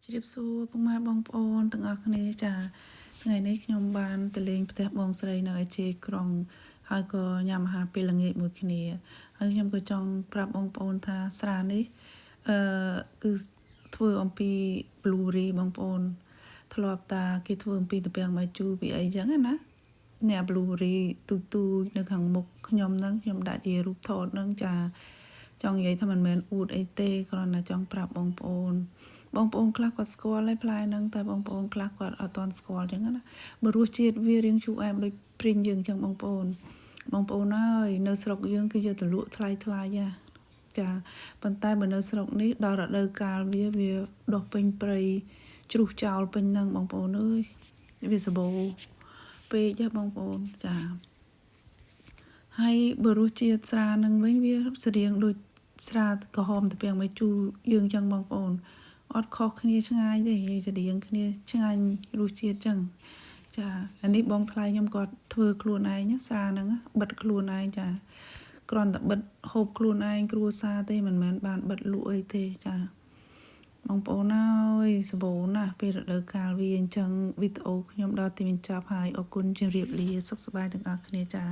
ជ្រាបសួរពុកម៉ែបងប្អូនទាំងអស់គ្នាចាថ្ងៃនេះខ្ញុំបានទៅលេងផ្ទះបងស្រីនៅឯជេក្រុងហើយក៏ញ៉ាំអាហារពេលល្ងាចមួយគ្នាហើយខ្ញុំក៏ចង់ប្រាប់បងប្អូនថាស្រានេះគឺធ្វើអំពី blueberry បងប្អូនធ្លាប់តាគេធ្វើអំពីទំពាំងបាយជូរពីអីចឹងណាអ្នក blueberry ទូនៅខាងមុខខ្ញុំហ្នឹងខ្ញុំដាក់ជារូបថតហ្នឹងចាចង់និយាយថាមិនមែនអួតអីទេគ្រាន់តែចង់ប្រាប់បងប្អូនខ្លះគាត់ស្គាល់ហើយផ្លែហ្នឹងតែបងប្អូនខ្លះគាត់អត់ទាន់ស្គាល់អញ្ចឹងណាបើរសជាតិវារៀងជូរអែមដូចព្រីងយើងអញ្ចឹងបងប្អូនហើយនៅស្រុកយើងគឺយកទៅលក់ថ្លៃចាប៉ុន្តែបើនៅស្រុកនេះដល់រដូវកាលវាដុះពេញព្រៃជ្រុះចោលពេញហ្នឹងបងប្អូនអើយវាសបោពេកចាបងប្អូនចាហើយបើរសជាតិស្រានឹងវិញវាស្រៀងដូចស្រាក្រហមទំពាំងបាយជូរយើងអញ្ចឹងបងប្អូនអត់ខុសគ្នាឆ្ងាយទេនិយាយស្រៀងគ្នាឆ្ងាញ់រសជាតិចឹងចាអានេះបងថ្លៃខ្ញុំគាត់ធ្វើខ្លួនឯងស្រាហ្នឹងបិទខ្លួនឯងចាគ្រាន់តែបិទហូបខ្លួនឯងគ្រួសារទេមិនមែនបានបិទលក់អីទេចាបងប្អូនអើយសបោណាស់ពេលរដូវកាលវាអញ្ចឹងវីដេអូខ្ញុំដល់ទីបញ្ចប់ហើយអរគុណជម្រាបលាសុខសប្បាយទាំងអស់គ្នាចា